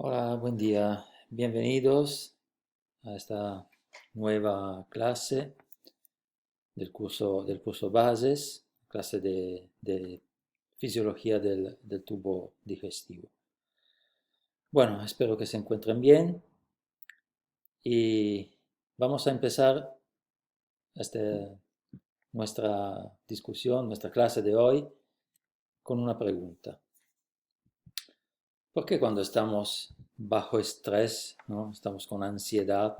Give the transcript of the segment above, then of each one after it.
Hola, buen día. Bienvenidos a esta nueva clase del curso Bases, clase de fisiología del tubo digestivo. Bueno, espero que se encuentren bien y vamos a empezar este- nuestra discusión, nuestra clase de hoy con una pregunta. ¿Por qué cuando estamos bajo estrés, ¿no? Estamos con ansiedad,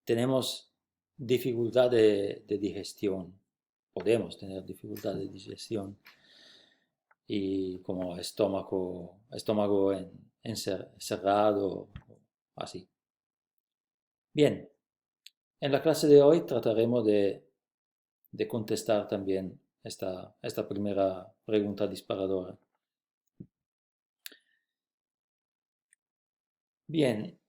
tenemos dificultad de digestión? Podemos tener dificultad de digestión y como estómago cerrado, así. Bien, en la clase de hoy trataremos de contestar también esta primera pregunta disparadora. Bien,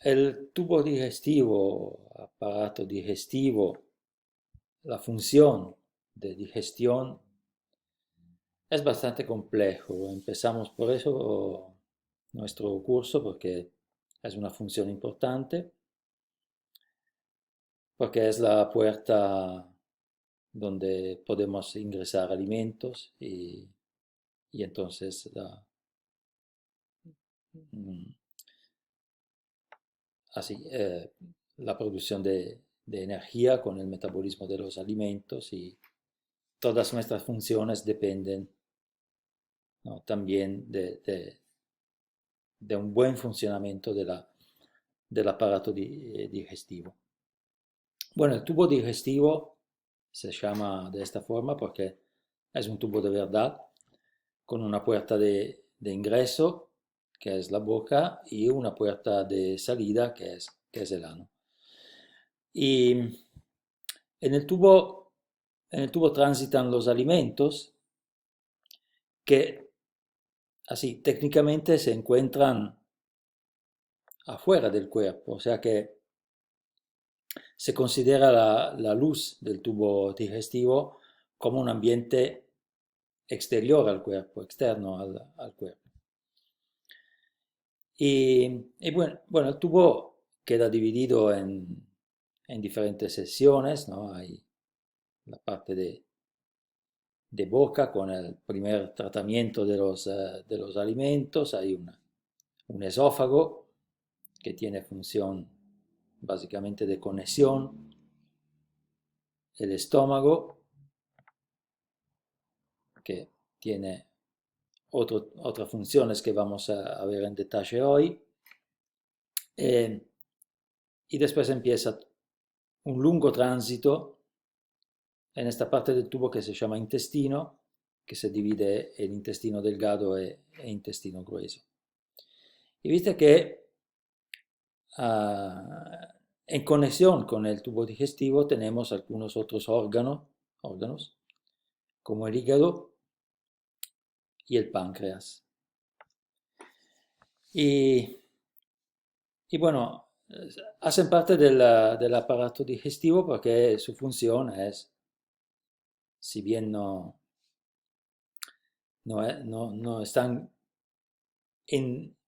el tubo digestivo, aparato digestivo, la función de digestión es bastante complejo. Empezamos por eso nuestro curso, porque es una función importante, porque es la puerta donde podemos ingresar alimentos y entonces mm, la producción de energía con el metabolismo de los alimentos y todas nuestras funciones dependen, ¿no? También de un buen funcionamiento del aparato digestivo. Bueno, el tubo digestivo se llama de esta forma porque es un tubo de verdad con una puerta de ingreso, que es la boca, y una puerta de salida, que es el ano. Y en el tubo transitan los alimentos que así técnicamente se encuentran afuera del cuerpo, o sea que se considera la luz del tubo digestivo como un ambiente exterior al cuerpo, externo al cuerpo. Y bueno, el tubo queda dividido en diferentes secciones, ¿no? Hay la parte de boca con el primer tratamiento de los alimentos, hay un esófago que tiene función básicamente de conexión, el estómago que tiene otras funciones que vamos a ver en detalle hoy, eh, y después empieza un lungo tránsito en esta parte del tubo que se llama intestino, que se divide en intestino delgado e intestino grueso. Y viste que en conexión con el tubo digestivo tenemos algunos otros órganos, como el hígado y el páncreas. Y, y bueno, hacen parte del aparato digestivo porque su función es, si bien no están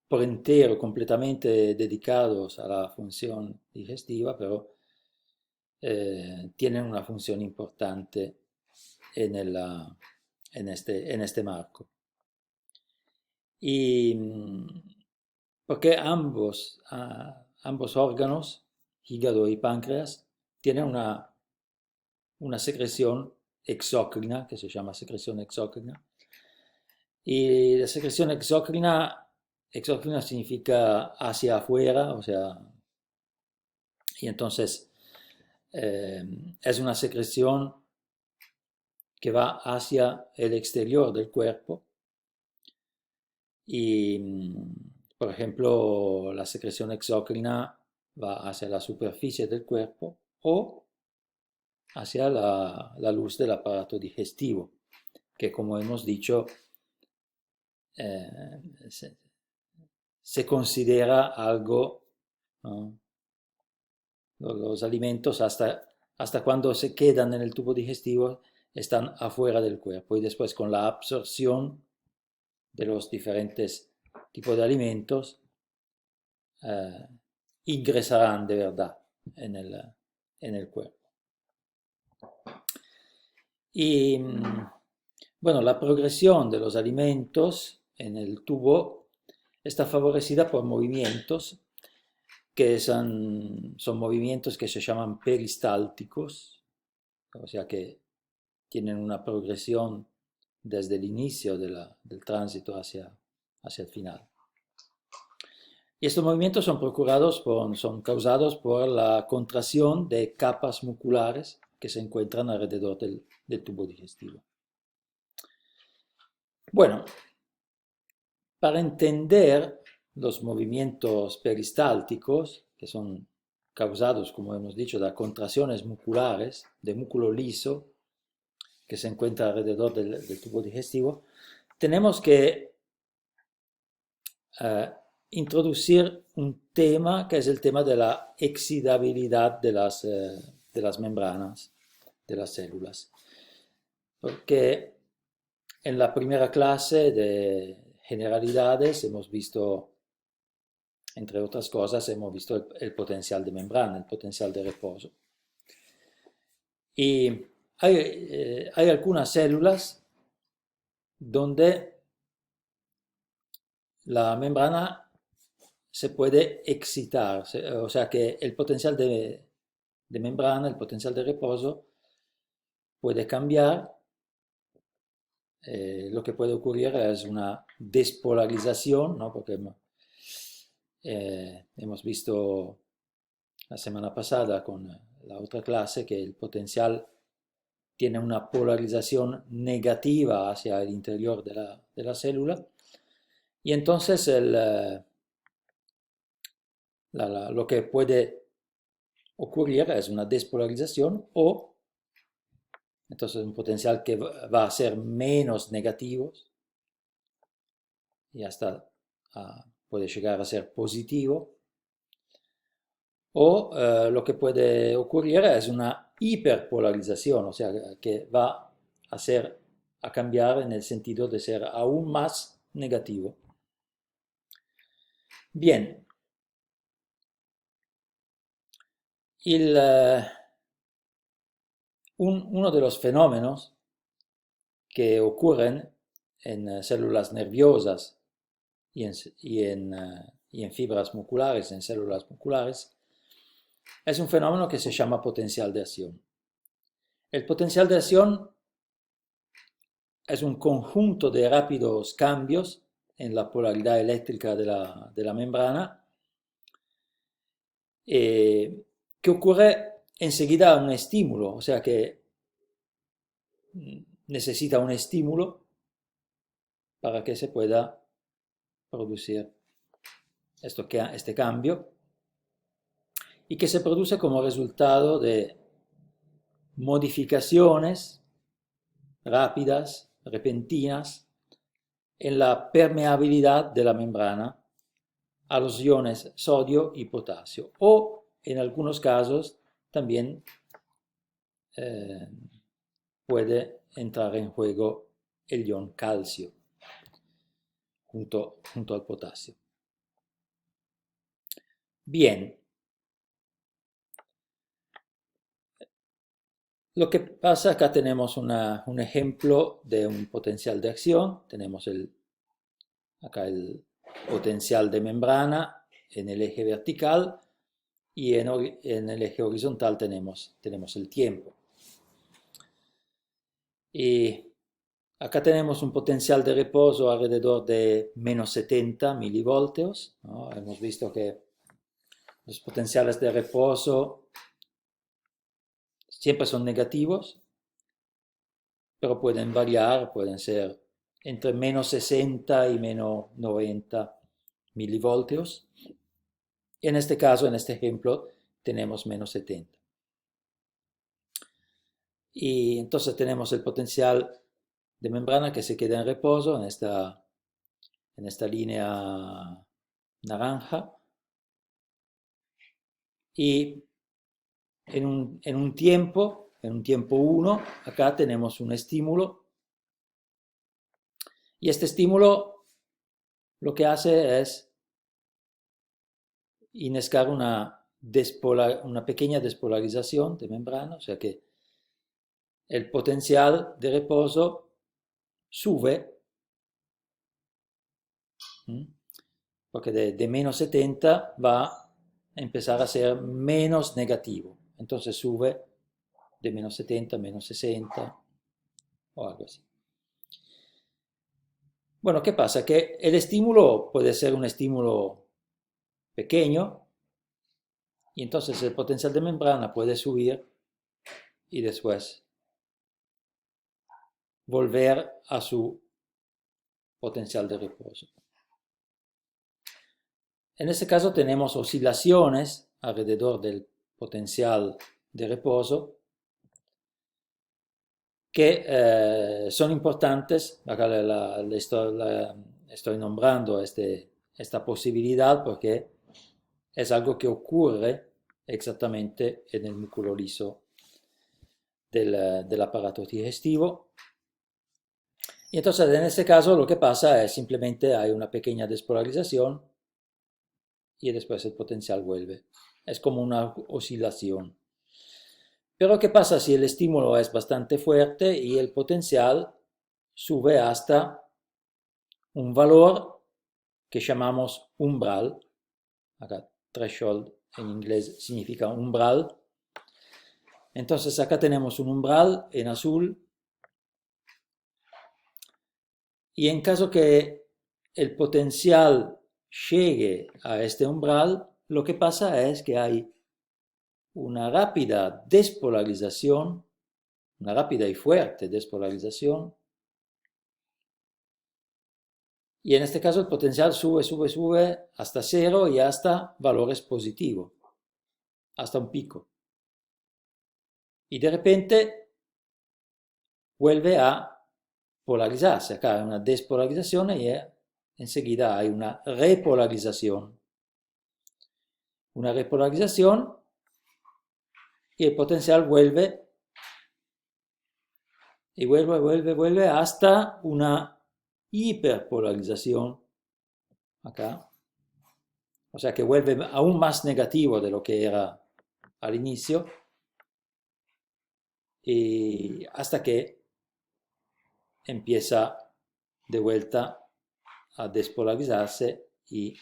por entero completamente dedicados a la función digestiva, pero tienen una función importante en este marco. Y porque ambos órganos, hígado y páncreas, tienen una secreción exócrina, que se llama secreción exócrina. Y la secreción exócrina significa hacia afuera, o sea, y entonces es una secreción que va hacia el exterior del cuerpo y, por ejemplo, la secreción exócrina va hacia la superficie del cuerpo o hacia la luz del aparato digestivo, que como hemos dicho, eh, se, se considera algo, ¿no? Los alimentos hasta cuando se quedan en el tubo digestivo están afuera del cuerpo y después con la absorción de los diferentes tipo de alimentos ingresarán de verdad en el cuerpo. Y bueno, la progresión de los alimentos en el tubo está favorecida por movimientos que son movimientos que se llaman peristálticos, o sea que tienen una progresión desde el inicio del tránsito hacia el final. Y estos movimientos son causados por la contracción de capas muculares que se encuentran alrededor del tubo digestivo. Bueno, para entender los movimientos peristálticos, que son causados, como hemos dicho, de contracciones musculares, de músculo liso, que se encuentra alrededor del tubo digestivo, tenemos que introducir un tema que es el tema de la excitabilidad de las membranas de las células. Porque en la primera clase de generalidades hemos visto, entre otras cosas, hemos visto el potencial de membrana, el potencial de reposo. Y hay algunas células donde la membrana se puede excitar, o sea que el potencial de membrana, el potencial de reposo puede cambiar. Lo que puede ocurrir es una despolarización, ¿no? Porque hemos visto la semana pasada con la otra clase que el potencial tiene una polarización negativa hacia el interior de la célula, y entonces lo que puede ocurrir es una despolarización, o entonces un potencial que va a ser menos negativo y hasta puede llegar a ser positivo, o lo que puede ocurrir es una hiperpolarización, o sea que va a cambiar en el sentido de ser aún más negativo. Bien, uno de los fenómenos que ocurren en células nerviosas y en fibras musculares, en células musculares, es un fenómeno que se llama potencial de acción. El potencial de acción es un conjunto de rápidos cambios en la polaridad eléctrica de la membrana que ocurre enseguida a un estímulo, o sea que necesita un estímulo para que se pueda producir este cambio, y que se produce como resultado de modificaciones rápidas, repentinas, en la permeabilidad de la membrana a los iones sodio y potasio, o en algunos casos también puede entrar en juego el ion calcio junto al potasio. Bien, lo que pasa acá tenemos un ejemplo de un potencial de acción. Tenemos acá el potencial de membrana en el eje vertical, y en el eje horizontal tenemos el tiempo. Y acá tenemos un potencial de reposo alrededor de menos 70 milivoltios, ¿no? Hemos visto que los potenciales de reposo siempre son negativos, pero pueden variar, pueden ser entre menos 60 y menos 90 milivoltios. En este caso, en este ejemplo, tenemos menos 70. Y entonces tenemos el potencial de membrana que se queda en reposo en esta línea naranja. Y en un tiempo 1, acá tenemos un estímulo, y este estímulo lo que hace es innescar una pequeña despolarización de membrana, o sea que el potencial de reposo sube, porque de menos 70 va a empezar a ser menos negativo. Entonces sube de menos 70 a menos 60 o algo así. Bueno, ¿qué pasa? Que el estímulo puede ser un estímulo pequeño y entonces el potencial de membrana puede subir y después volver a su potencial de reposo. En este caso tenemos oscilaciones alrededor del potencial de reposo que son importantes. Acá estoy nombrando esta posibilidad porque es algo que ocurre exactamente en el músculo liso del aparato digestivo. Y entonces en este caso lo que pasa es simplemente hay una pequeña despolarización y después el potencial vuelve. Es como una oscilación. Pero ¿qué pasa si el estímulo es bastante fuerte y el potencial sube hasta un valor que llamamos umbral? Acá threshold en inglés significa umbral. Entonces acá tenemos un umbral en azul y en caso que el potencial llegue a este umbral, lo que pasa es que hay una rápida despolarización, una rápida y fuerte despolarización, y en este caso el potencial sube hasta cero y hasta valores positivos, hasta un pico. Y de repente vuelve a polarizarse. Acá hay una despolarización y enseguida hay una repolarización. Una repolarización y el potencial vuelve y vuelve hasta una hiperpolarización acá. O sea que vuelve aún más negativo de lo que era al inicio y hasta que empieza de vuelta a despolarizarse y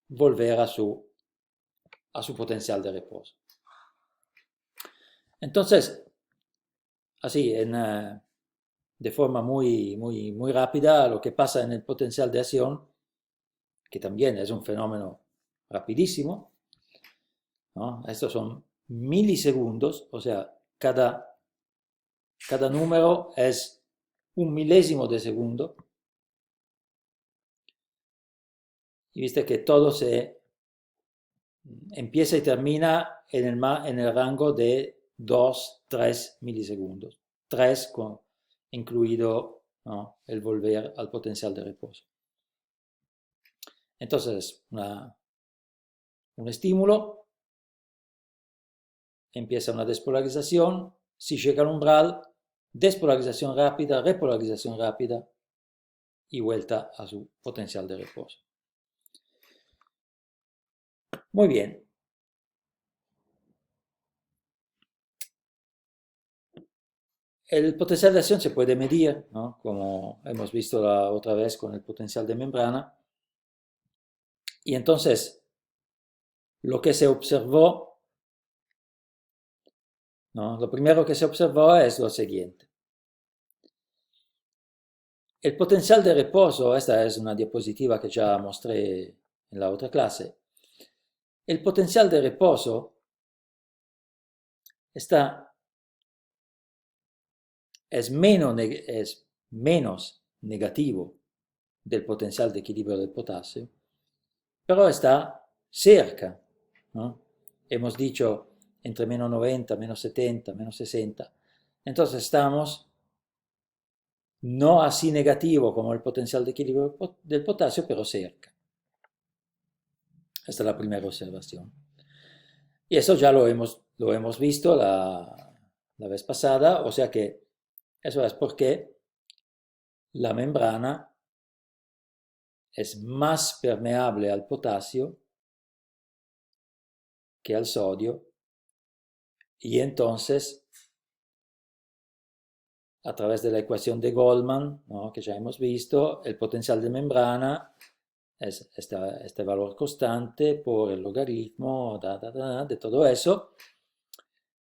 volver a su potencial de reposo. Entonces, así, de forma muy rápida, lo que pasa en el potencial de acción, que también es un fenómeno rapidísimo, ¿no? Estos son milisegundos, o sea, cada número es un milésimo de segundo, y viste que todo se empieza y termina en el rango de 2-3 milisegundos, 3 incluido, ¿no?, el volver al potencial de reposo. Entonces, un estímulo, empieza una despolarización, si llega al umbral, despolarización rápida, repolarización rápida y vuelta a su potencial de reposo. Muy bien. El potencial de acción se puede medir, ¿no?, como hemos visto la otra vez con el potencial de membrana. Y entonces, lo que se observó, ¿no?, lo primero que se observó es lo siguiente. El potencial de reposo, esta es una diapositiva que ya mostré en la otra clase. El potencial de reposo es menos negativo del potencial de equilibrio del potasio, pero está cerca, ¿no? Hemos dicho entre menos 90, menos 70, menos 60. Entonces estamos no así negativo como el potencial de equilibrio del potasio, pero cerca. Esta es la primera observación. Y eso ya lo hemos visto la vez pasada, o sea que eso es porque la membrana es más permeable al potasio que al sodio, y entonces, a través de la ecuación de Goldman, ¿no?, que ya hemos visto, el potencial de membrana es este valor constante por el logaritmo de todo eso,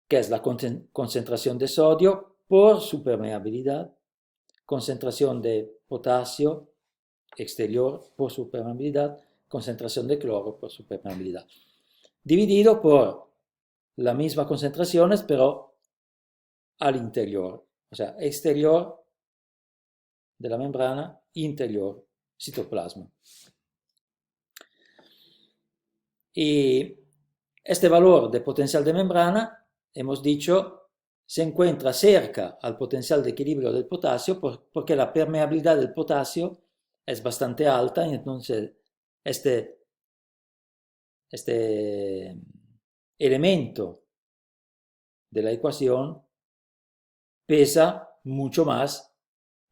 que es la concentración de sodio por su permeabilidad, concentración de potasio exterior por su permeabilidad, concentración de cloro por su permeabilidad, dividido por las mismas concentraciones, pero al interior, o sea, exterior de la membrana, interior citoplasma. Y este valor de potencial de membrana, hemos dicho, se encuentra cerca al potencial de equilibrio del potasio porque la permeabilidad del potasio es bastante alta, y entonces este elemento de la ecuación pesa mucho más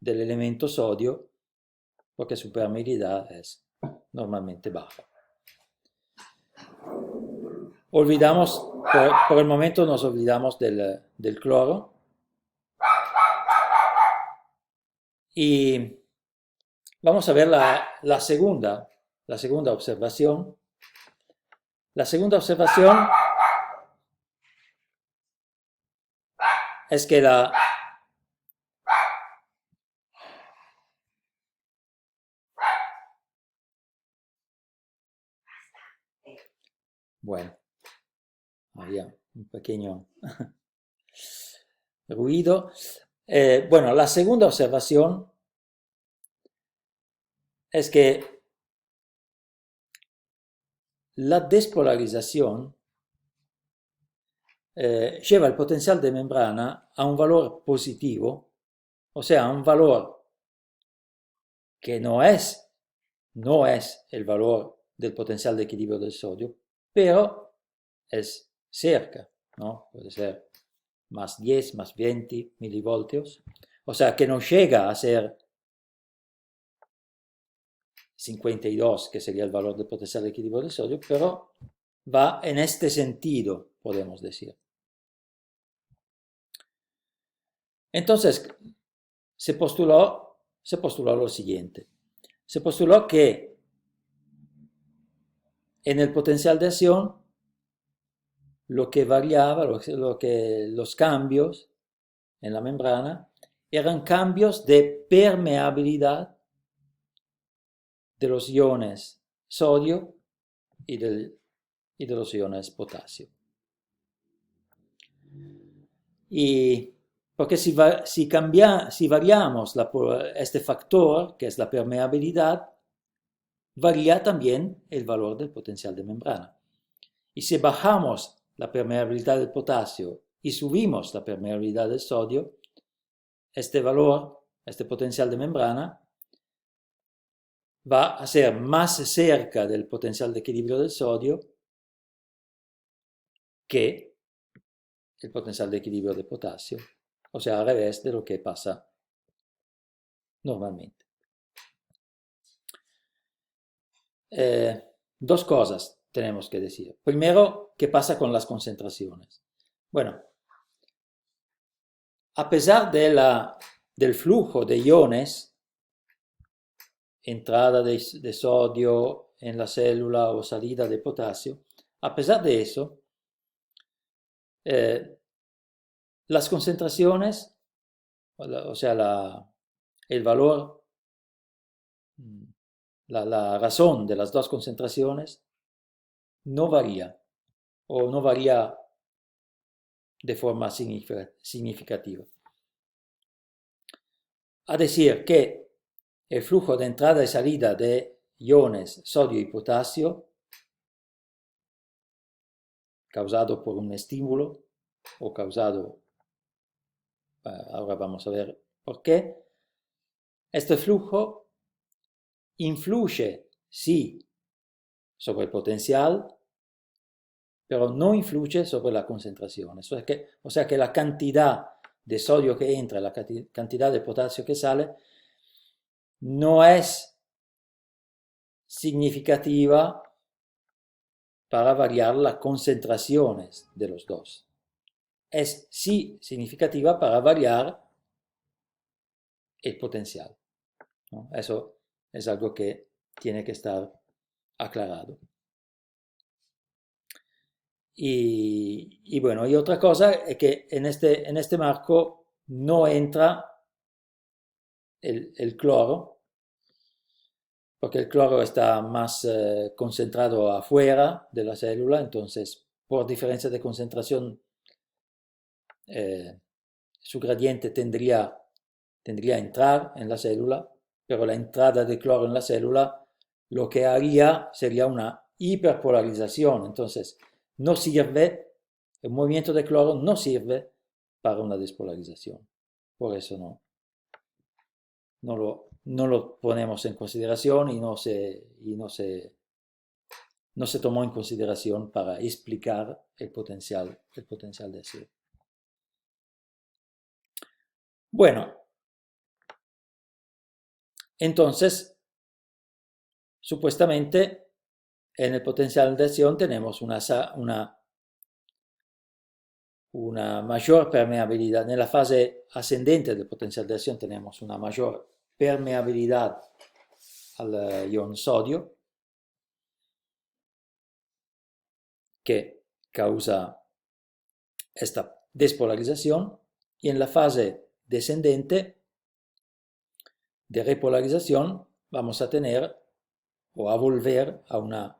del elemento sodio porque su permeabilidad es normalmente baja. Olvidamos, por el momento nos olvidamos del cloro y vamos a ver la segunda observación. La segunda observación es que bueno, había un pequeño ruido. Bueno, la segunda observación es que la despolarización lleva el potencial de membrana a un valor positivo, o sea, a un valor que no es el valor del potencial de equilibrio del sodio, pero es cerca, ¿no? Puede ser más 10, más 20 milivoltios, o sea, que no llega a ser 52, que sería el valor del potencial de equilibrio del sodio, pero va en este sentido, podemos decir. Entonces, se postuló lo siguiente. Se postuló que en el potencial de acción lo que variaba, los cambios en la membrana eran cambios de permeabilidad de los iones sodio y de los iones potasio. Y porque si variamos este factor, que es la permeabilidad, varía también el valor del potencial de membrana. Y si bajamos la permeabilidad del potasio y subimos la permeabilidad del sodio, este valor, este potencial de membrana, va a ser más cerca del potencial de equilibrio del sodio que el potencial de equilibrio del potasio, o sea, al revés de lo que pasa normalmente. Dos cosas tenemos que decir. Primero, ¿qué pasa con las concentraciones? Bueno, a pesar del flujo de iones, entrada de sodio en la célula o salida de potasio, a pesar de eso, las concentraciones, o sea, el valor, la razón de las dos concentraciones no varía, o no varía de forma significativa. A decir que el flujo de entrada y salida de iones sodio y potasio, causado por un estímulo o causado, ahora vamos a ver por qué, este flujo influye, sí, sobre el potencial, pero no influye sobre la concentración. O sea que la cantidad de sodio que entra, la cantidad de potasio que sale, no es significativa para variar las concentraciones de los dos. Es sí significativa para variar el potencial, ¿no? Eso es algo que tiene que estar aclarado. Y bueno, y otra cosa es que en este marco no entra el cloro, porque el cloro está más concentrado afuera de la célula, entonces por diferencia de concentración su gradiente tendría a entrar en la célula, pero la entrada de cloro en la célula lo que haría sería una hiperpolarización, entonces no sirve, el movimiento de cloro no sirve para una despolarización, por eso no lo ponemos en consideración y no se tomó en consideración para explicar el potencial de SIR. Bueno, entonces, supuestamente en el potencial de acción tenemos una mayor permeabilidad. En la fase ascendente del potencial de acción tenemos una mayor permeabilidad al ion sodio que causa esta despolarización, y en la fase descendente de repolarización vamos a tener o a volver a una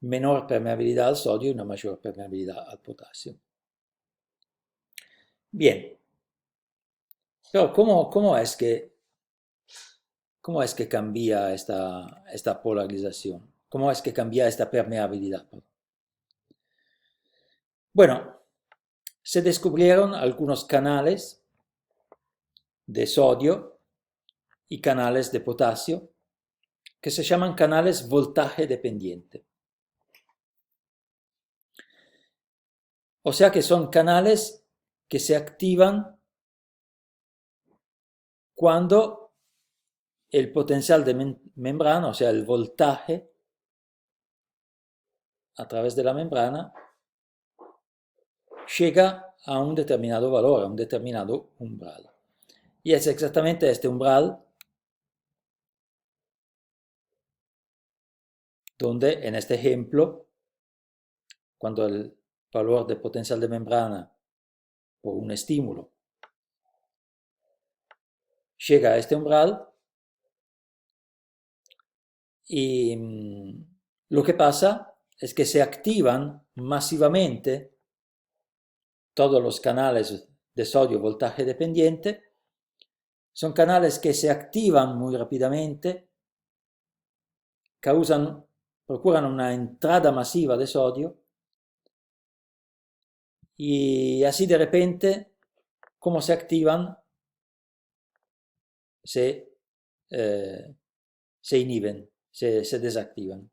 menor permeabilidad al sodio y una mayor permeabilidad al potasio. Bien, pero ¿cómo es que cambia esta polarización? ¿Cómo es que cambia esta permeabilidad? Bueno, se descubrieron algunos canales de sodio y canales de potasio que se llaman canales voltaje dependiente. O sea que son canales que se activan cuando el potencial de membrana, o sea, el voltaje a través de la membrana, llega a un determinado valor, a un determinado umbral. Y es exactamente este umbral donde, en este ejemplo, cuando el valor de potencial de membrana por un estímulo llega a este umbral, y lo que pasa es que se activan masivamente todos los canales de sodio voltaje dependiente. Son canales que se activan muy rápidamente, procuran una entrada masiva de sodio, y así de repente, como se activan, se inhiben, se desactivan.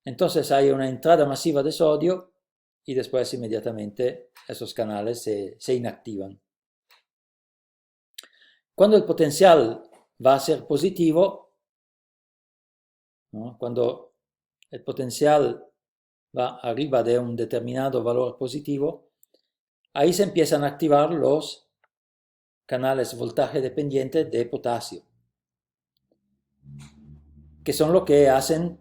Entonces hay una entrada masiva de sodio y después inmediatamente esos canales se inactivan. Cuando el potencial va a ser positivo, ¿no? Cuando el potencial va arriba de un determinado valor positivo, ahí se empiezan a activar los canales voltaje dependiente de potasio, que son lo que hacen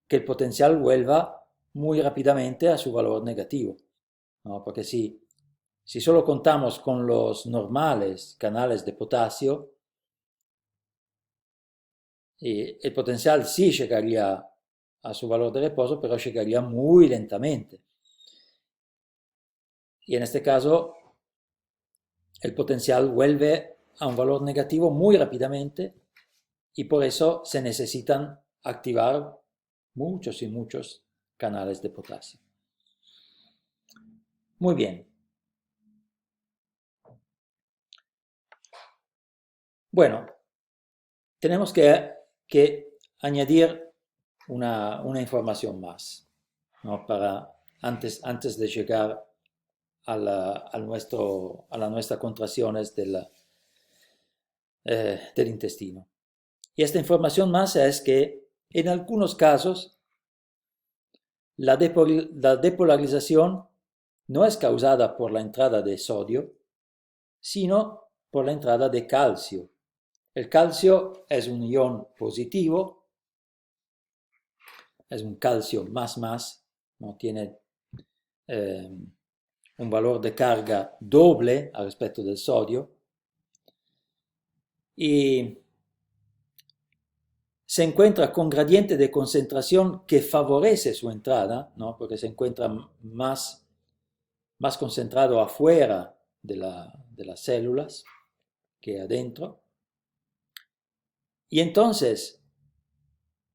que el potencial vuelva muy rápidamente a su valor negativo, ¿no? Porque si solo contamos con los normales canales de potasio, el potencial sí llegaría a su valor de reposo, pero llegaría muy lentamente. Y en este caso, el potencial vuelve a un valor negativo muy rápidamente, y por eso se necesitan activar muchos y muchos canales de potasio. Muy bien. Bueno, tenemos que añadir una información más, ¿no? Antes de llegar a nuestras contracciones del intestino. Y esta información más es que en algunos casos la depolarización no es causada por la entrada de sodio, sino por la entrada de calcio. El calcio es un ion positivo, es un calcio más, no tiene un valor de carga doble al respecto del sodio, y se encuentra con gradiente de concentración que favorece su entrada, ¿no? Porque se encuentra más concentrado afuera de las células que adentro. Y entonces,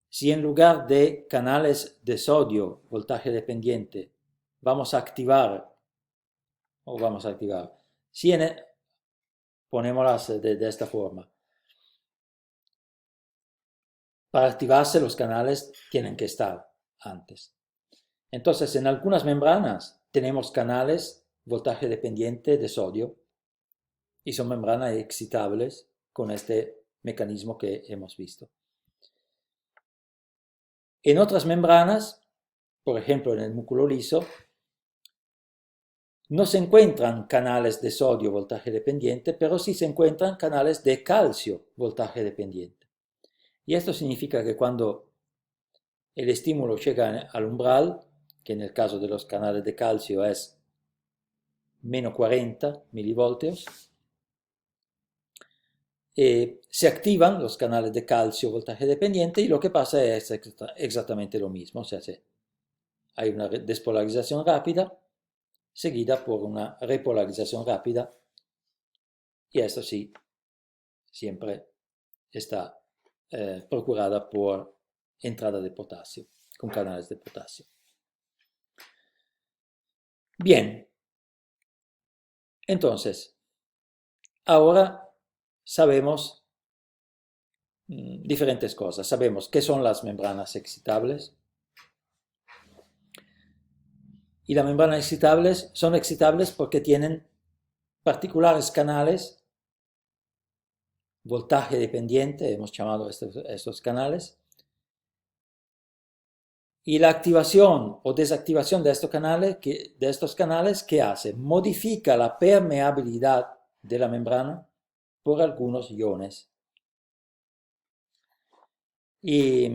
si en lugar de canales de sodio, voltaje dependiente, vamos a activar, ponémoslas de esta forma. Para activarse los canales tienen que estar antes. Entonces, en algunas membranas tenemos canales voltaje dependiente de sodio y son membranas excitables con este mecanismo que hemos visto. En otras membranas, por ejemplo en el músculo liso, no se encuentran canales de sodio voltaje dependiente, pero sí se encuentran canales de calcio voltaje dependiente. Y esto significa que cuando el estímulo llega al umbral, que en el caso de los canales de calcio es menos 40 milivoltios, se activan los canales de calcio voltaje dependiente y lo que pasa es exactamente lo mismo, o sea, hay una despolarización rápida seguida por una repolarización rápida, y esto sí, siempre está procurada por entrada de potasio, con canales de potasio. Bien, entonces, ahora sabemos diferentes cosas. Sabemos qué son las membranas excitables. Y las membranas excitables son excitables porque tienen particulares canales, voltaje dependiente, hemos llamado estos canales, y la activación o desactivación de estos canales, ¿qué hace? Modifica la permeabilidad de la membrana por algunos iones. Y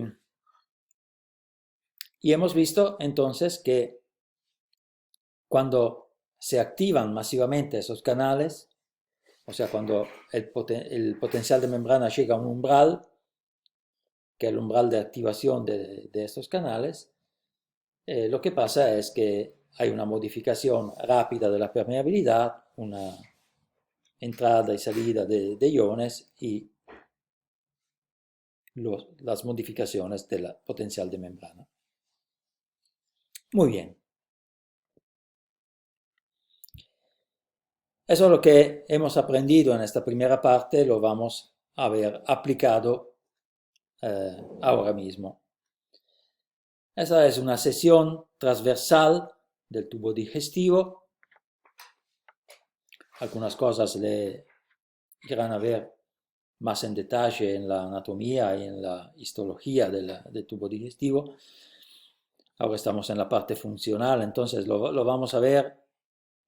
hemos visto entonces que cuando se activan masivamente esos canales, o sea, cuando el potencial de membrana llega a un umbral, que es el umbral de activación de estos canales, lo que pasa es que hay una modificación rápida de la permeabilidad, una entrada y salida de iones y las modificaciones del potencial de membrana. Muy bien. Eso es lo que hemos aprendido en esta primera parte, lo vamos a ver aplicado ahora mismo. Esa es una sesión transversal del tubo digestivo. Algunas cosas le irán a ver más en detalle en la anatomía y en la histología del tubo digestivo. Ahora estamos en la parte funcional, entonces lo vamos a ver,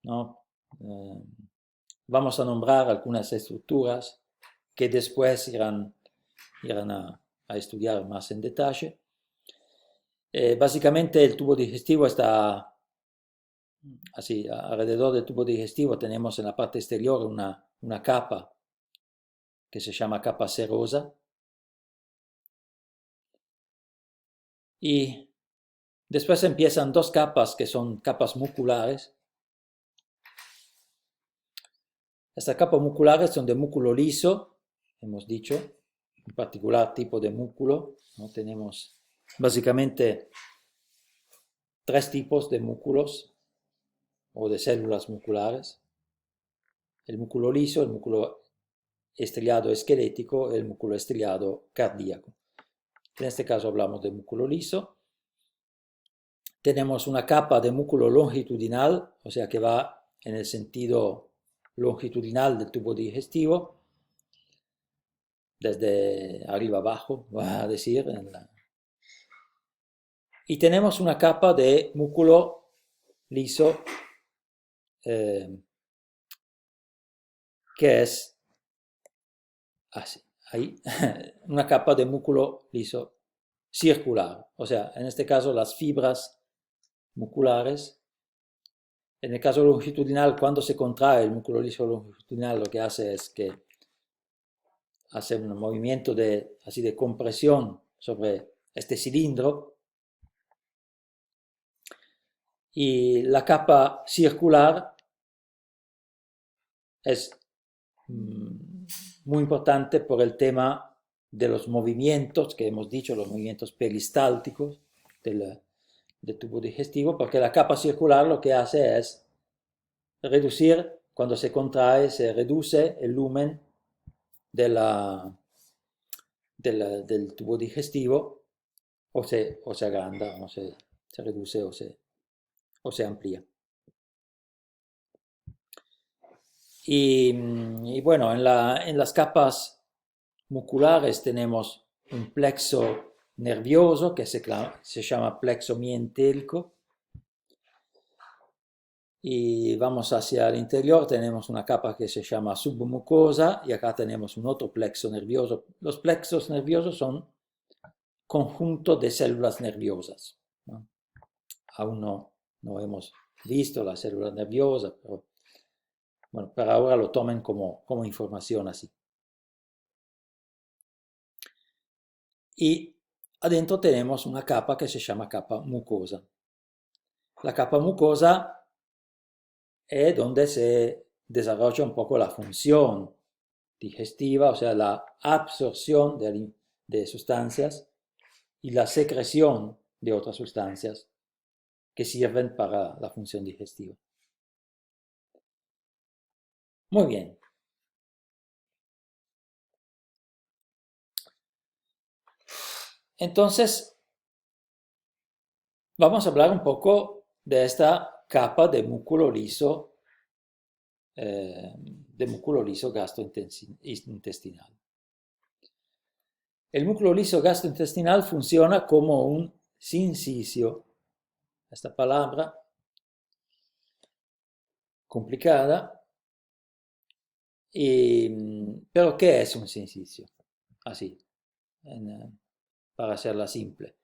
¿no? Vamos a nombrar algunas estructuras que después irán a estudiar más en detalle. Básicamente el tubo digestivo está así, alrededor del tubo digestivo tenemos en la parte exterior una capa que se llama capa serosa, y después empiezan dos capas que son capas muculares. Estas capas muculares son de músculo liso, hemos dicho, un particular tipo de músculo, ¿no? Tenemos básicamente tres tipos de músculos o de células musculares: el músculo liso, el músculo estriado esquelético y el músculo estriado cardíaco. En este caso hablamos de músculo liso. Tenemos una capa de músculo longitudinal, o sea que va en el sentido longitudinal del tubo digestivo, desde arriba abajo, va a decir. Y tenemos una capa de músculo liso eh, que es así, ahí, una capa de músculo liso circular. O sea, en este caso las fibras musculares. En el caso longitudinal, cuando se contrae el músculo liso longitudinal, lo que hace es que hace un movimiento así de compresión sobre este cilindro, y la capa circular es muy importante por el tema de los movimientos que hemos dicho, los movimientos peristálticos del tubo digestivo, porque la capa circular lo que hace es reducir, cuando se contrae, se reduce el lumen de del tubo digestivo, o se agranda, o se reduce o se amplía. Y bueno, en las capas musculares tenemos un plexo nervioso que se llama plexo mientérico, y vamos hacia el interior, tenemos una capa que se llama submucosa, y acá tenemos un otro plexo nervioso. Los plexos nerviosos son conjunto de células nerviosas, ¿no? Aún no hemos visto las células nerviosas, pero bueno, para ahora lo tomen como información así. Y adentro tenemos una capa que se llama capa mucosa. La capa mucosa es donde se desarrolla un poco la función digestiva, o sea, la absorción de sustancias y la secreción de otras sustancias que sirven para la función digestiva. Muy bien. Entonces, vamos a hablar un poco de esta capa de músculo liso gastrointestinal. El músculo liso gastrointestinal funciona como un sincicio. Esta palabra complicada, pero ¿qué es un sincicio? Así, para hacerla simple.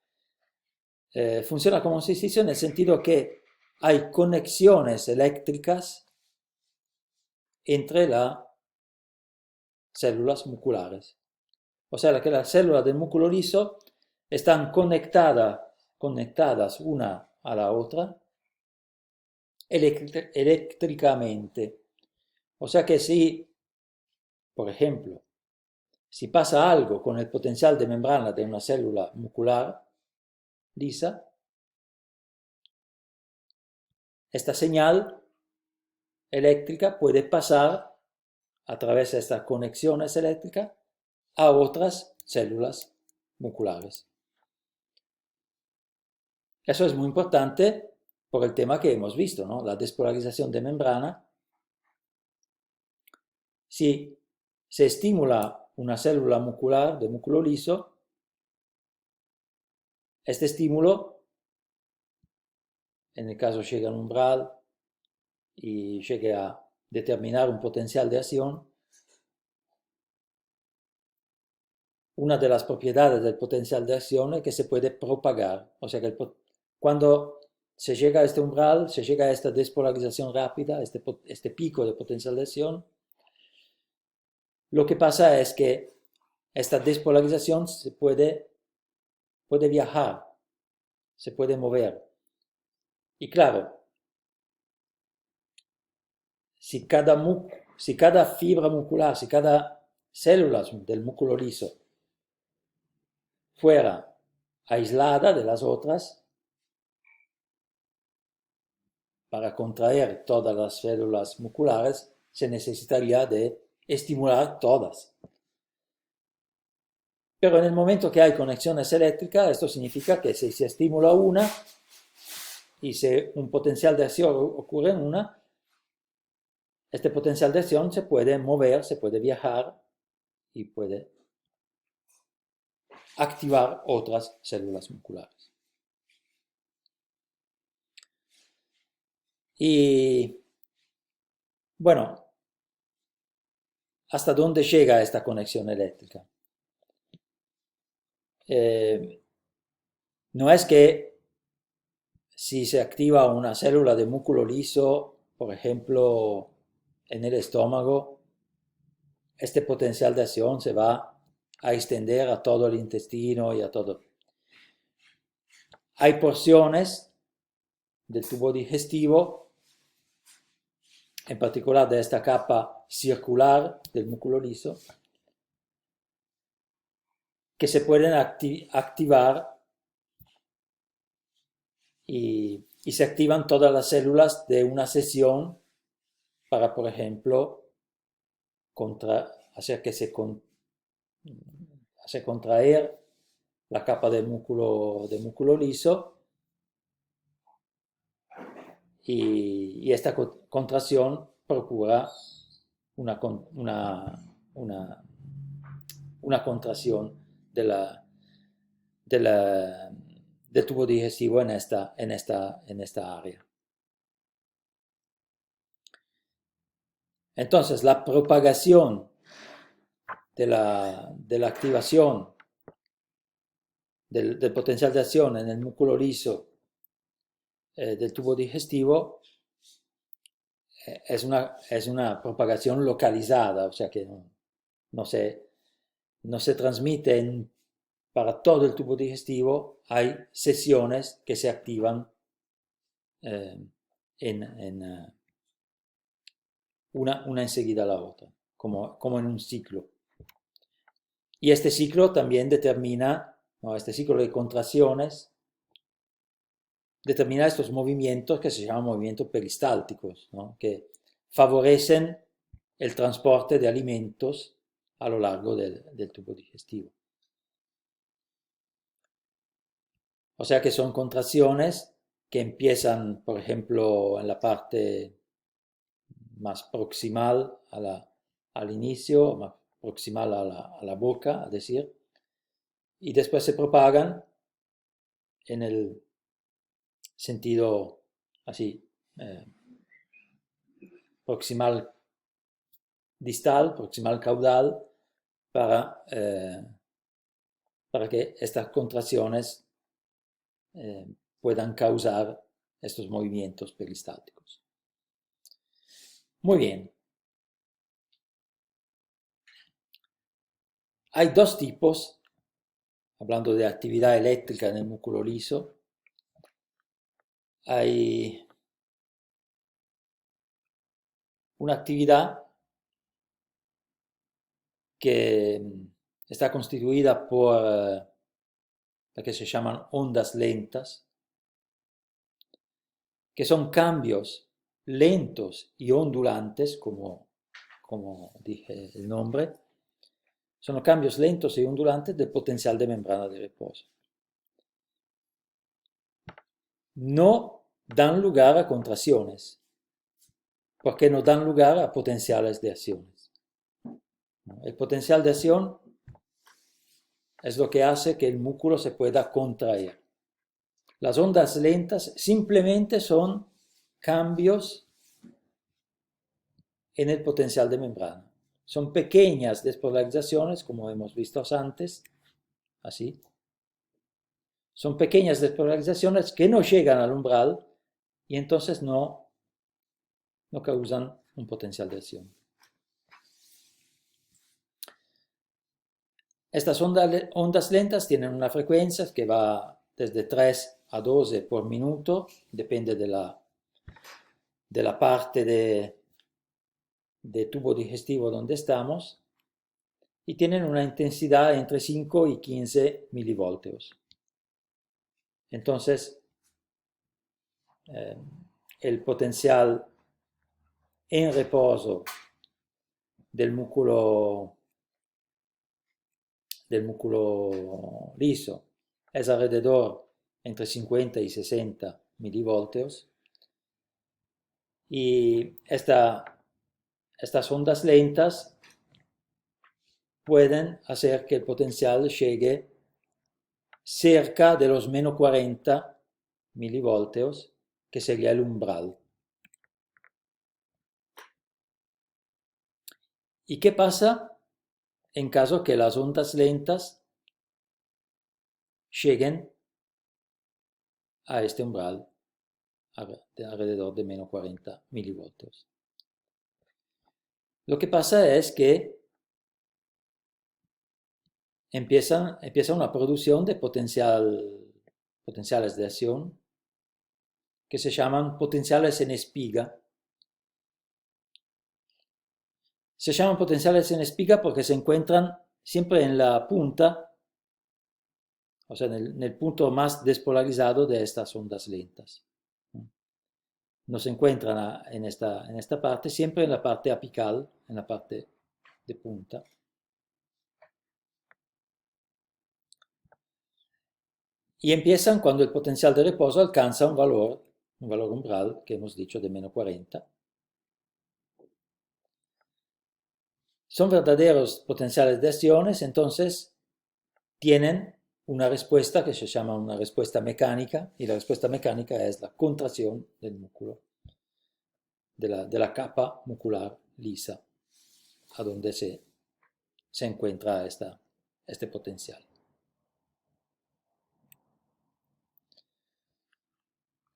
Funciona como un sincicio en el sentido que hay conexiones eléctricas entre las células musculares. O sea que las células del músculo liso están conectadas una a la otra eléctricamente. O sea que si, por ejemplo, si pasa algo con el potencial de membrana de una célula muscular lisa, esta señal eléctrica puede pasar a través de estas conexiones eléctricas a otras células musculares. Eso es muy importante por el tema que hemos visto, ¿no? La despolarización de membrana. Si se estimula una célula muscular de músculo liso, este estímulo, en el caso llega a un umbral y llegue a determinar un potencial de acción, una de las propiedades del potencial de acción es que se puede propagar. O sea que cuando se llega a este umbral, se llega a esta despolarización rápida, este pico de potencial de acción, lo que pasa es que esta despolarización puede viajar, se puede mover. Y claro, si cada fibra muscular, si cada célula del músculo liso fuera aislada de las otras, para contraer todas las células musculares se necesitaría de estimular todas. Pero en el momento que hay conexiones eléctricas, esto significa que si se estimula una y si un potencial de acción ocurre en una, este potencial de acción se puede mover, se puede viajar y puede activar otras células musculares. Y bueno, ¿hasta dónde llega esta conexión eléctrica? No es que si se activa una célula de músculo liso, por ejemplo, en el estómago, este potencial de acción se va a extender a todo el intestino y a todo. Hay porciones del tubo digestivo, en particular de esta capa circular del músculo liso, que se pueden activar y se activan todas las células de una sesión para, por ejemplo, hacer contraer la capa de músculo liso, y esta contracción procura una contracción del tubo digestivo en esta área. Entonces, la propagación de la activación del potencial de acción en el músculo liso del tubo digestivo es una propagación localizada, o sea que no se transmite para todo el tubo digestivo. Hay sesiones que se activan una enseguida a la otra, como en un ciclo. Y este ciclo también determina, ¿no? Este ciclo de contracciones determina estos movimientos que se llaman movimientos peristálticos, ¿no? Que favorecen el transporte de alimentos a lo largo del tubo digestivo. O sea que son contracciones que empiezan, por ejemplo, en la parte más proximal al inicio, más proximal a la boca, es decir, y después se propagan en el sentido así, proximal distal, proximal caudal, para que estas contracciones puedan causar estos movimientos peristálticos. Muy bien. Hay dos tipos, hablando de actividad eléctrica en el músculo liso. Hay una actividad que está constituida por la que se llaman ondas lentas, que son cambios lentos y ondulantes, como dije el nombre. Son cambios lentos y ondulantes del potencial de membrana de reposo. No dan lugar a contracciones, porque no dan lugar a potenciales de acciones. El potencial de acción es lo que hace que el músculo se pueda contraer. Las ondas lentas simplemente son cambios en el potencial de membrana. Son pequeñas despolarizaciones, como hemos visto antes, así. Son pequeñas despolarizaciones que no llegan al umbral y entonces no causan un potencial de acción. Estas ondas lentas tienen una frecuencia que va desde 3 a 12 por minuto, depende de la parte de tubo digestivo donde estamos, y tienen una intensidad entre 5 y 15 milivoltios. Entonces, el potencial en reposo del músculo liso es alrededor entre 50 y 60 milivoltios, y estas ondas lentas pueden hacer que el potencial llegue cerca de los menos 40 milivoltios, que sería el umbral. ¿Y qué pasa en caso que las ondas lentas lleguen a este umbral de alrededor de menos 40 milivoltios? Lo que pasa es que empieza una producción de potenciales de acción que se llaman potenciales en espiga. Se llaman potenciales en espiga porque se encuentran siempre en la punta, o sea, en el punto más despolarizado de estas ondas lentas. No se encuentran en esta parte, siempre en la parte apical, en la parte de punta. Y empiezan cuando el potencial de reposo alcanza un valor umbral que hemos dicho de menos 40. Son verdaderos potenciales de acciones, entonces tienen una respuesta que se llama una respuesta mecánica, y la respuesta mecánica es la contracción del músculo, de la capa muscular lisa, a donde se encuentra este potencial.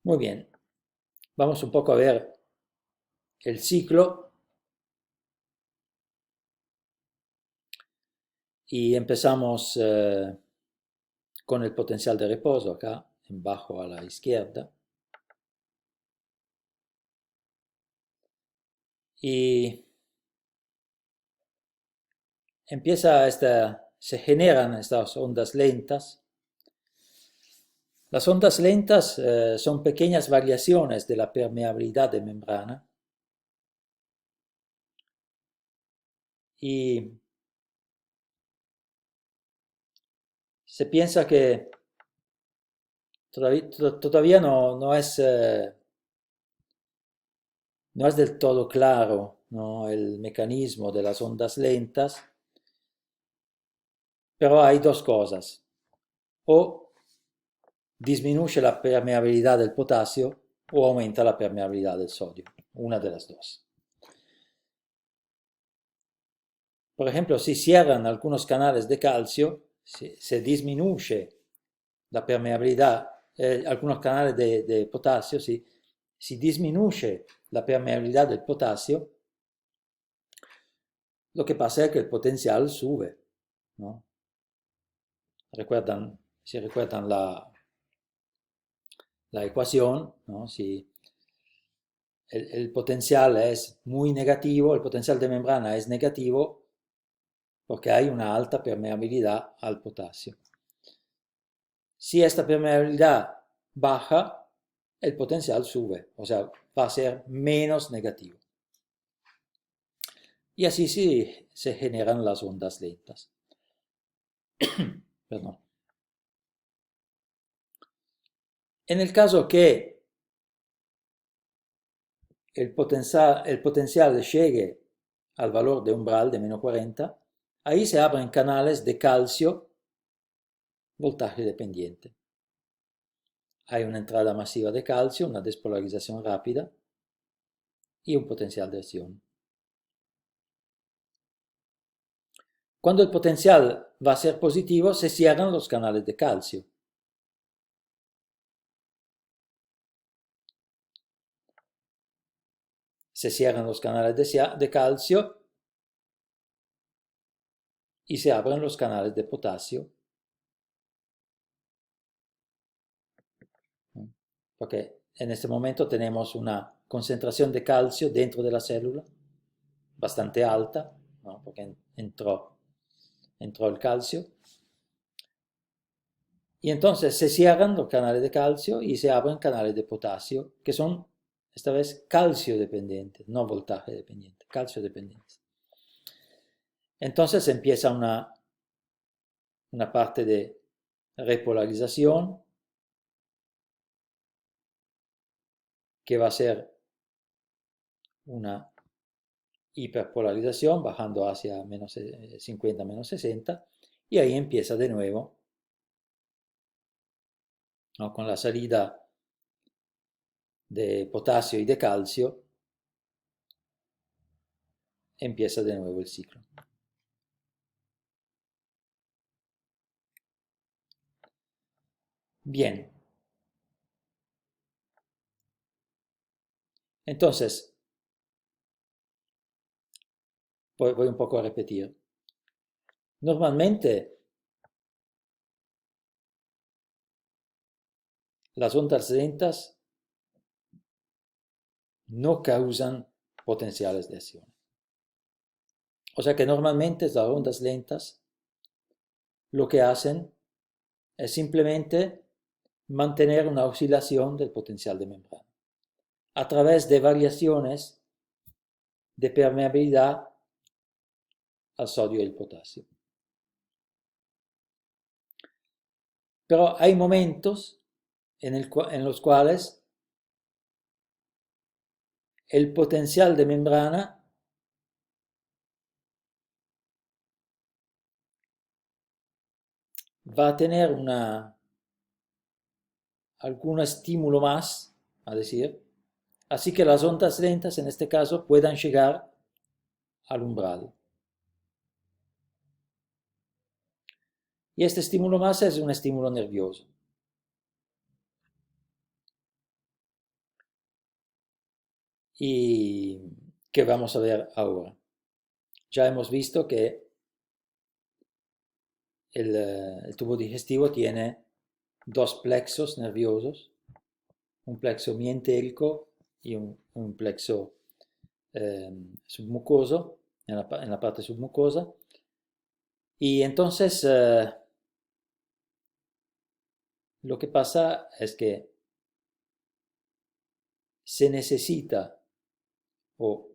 Muy bien, vamos un poco a ver el ciclo y empezamos con el potencial de reposo acá, en bajo a la izquierda. Y se generan estas ondas lentas. Las ondas lentas son pequeñas variaciones de la permeabilidad de membrana y se piensa que todavía no es del todo claro, ¿no?, el mecanismo de las ondas lentas, pero hay dos cosas: o disminuye la permeabilidad del potasio o aumenta la permeabilidad del sodio, una de las dos. Por ejemplo, si cierran algunos canales de calcio, se disminuye la permeabilidad, algunos canales de potasio, si disminuye la permeabilidad del potasio, lo que pasa es que el potencial sube, ¿no? Si recuerdan la ecuación, ¿no? Si el potencial es muy negativo, el potencial de membrana es negativo porque hay una alta permeabilidad al potasio. Si esta permeabilidad baja, el potencial sube, o sea, va a ser menos negativo. Y así se generan las ondas lentas. Perdón. En el caso que el potencial llegue al valor de umbral de menos 40, ahí se abren canales de calcio voltaje dependiente. Hay una entrada masiva de calcio, una despolarización rápida y un potencial de acción. Cuando el potencial va a ser positivo, se cierran los canales de calcio. Se cierran los canales de calcio y se abren los canales de potasio. Porque en este momento tenemos una concentración de calcio dentro de la célula bastante alta, ¿no?, porque entró el calcio. Y entonces se cierran los canales de calcio y se abren canales de potasio, que son esta vez calcio dependientes, no voltaje dependiente, calcio dependientes. Entonces empieza una parte de repolarización que va a ser una hiperpolarización bajando hacia menos 50, menos 60, y ahí empieza de nuevo ¿no? Con la salida de potasio y de calcio, empieza de nuevo el ciclo. Bien. Entonces, voy un poco a repetir. Normalmente, las ondas lentas no causan potenciales de acción. O sea que normalmente las ondas lentas lo que hacen es simplemente mantener una oscilación del potencial de membrana a través de variaciones de permeabilidad al sodio y el potasio. Pero hay momentos en los cuales el potencial de membrana va a tener algún estímulo más, a decir, así que las ondas lentas en este caso puedan llegar al umbral. Y este estímulo más es un estímulo nervioso. Y que vamos a ver ahora. Ya hemos visto que el tubo digestivo tiene dos plexos nerviosos, un plexo mientérico y un plexo submucoso, en la parte submucosa. Y entonces lo que pasa es que se necesita o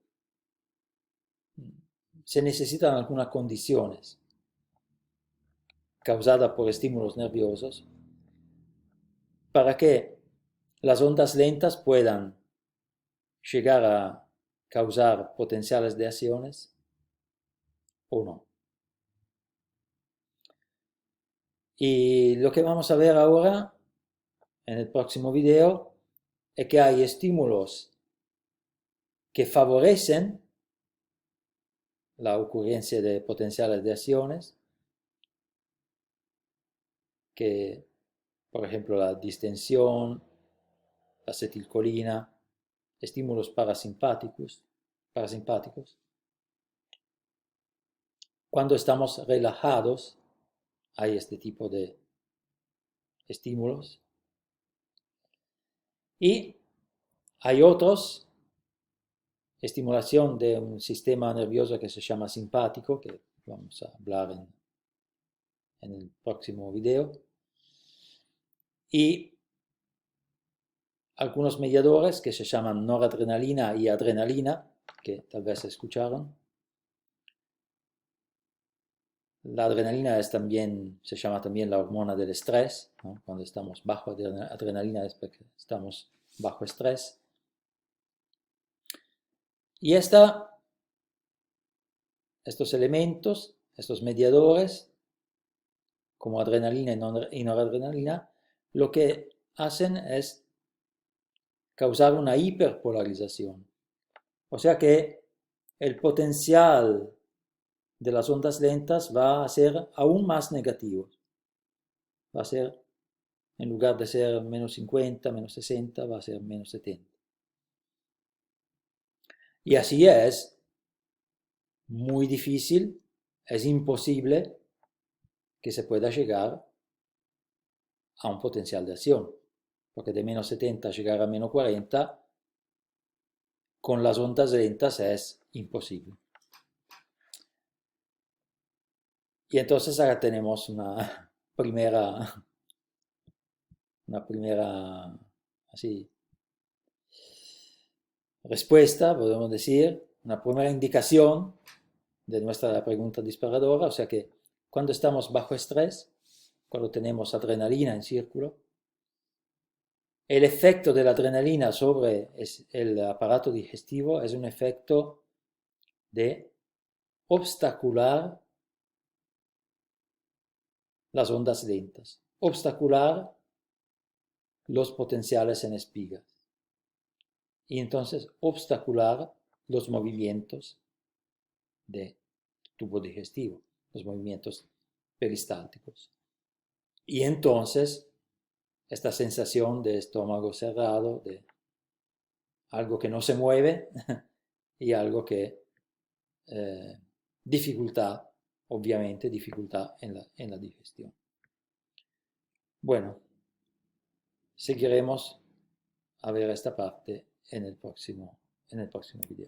se necesitan algunas condiciones causadas por estímulos nerviosos para que las ondas lentas puedan llegar a causar potenciales de acciones o no. Y lo que vamos a ver ahora en el próximo video es que hay estímulos que favorecen la ocurrencia de potenciales de acciones, que por ejemplo la distensión, la acetilcolina, estímulos parasimpáticos. Cuando estamos relajados hay este tipo de estímulos. Y hay otros, estimulación de un sistema nervioso que se llama simpático, que vamos a hablar en el próximo video. Y algunos mediadores que se llaman noradrenalina y adrenalina, que tal vez escucharon. La adrenalina se llama también la hormona del estrés, ¿no? Cuando estamos bajo adrenalina es porque estamos bajo estrés. Y estos elementos, estos mediadores, como adrenalina y noradrenalina, lo que hacen es causar una hiperpolarización. O sea que el potencial de las ondas lentas va a ser aún más negativo. Va a ser, en lugar de ser menos 50, menos 60, va a ser menos 70. Y así es muy difícil, es imposible que se pueda llegar a un potencial de acción. Porque de menos 70 llegar a menos 40 con las ondas lentas es imposible. Y entonces ahora tenemos primera, una primera así, respuesta, podemos decir, una primera indicación de nuestra pregunta disparadora. O sea que cuando estamos bajo estrés, cuando tenemos adrenalina en círculo, el efecto de la adrenalina sobre el aparato digestivo es un efecto de obstacular las ondas lentas. Obstacular los potenciales en espigas y entonces obstacular los movimientos de tubo digestivo, los movimientos peristálticos. Y entonces esta sensación de estómago cerrado, de algo que no se mueve y algo que dificultad, obviamente dificultad en la digestión. Bueno, seguiremos a ver esta parte en el próximo video.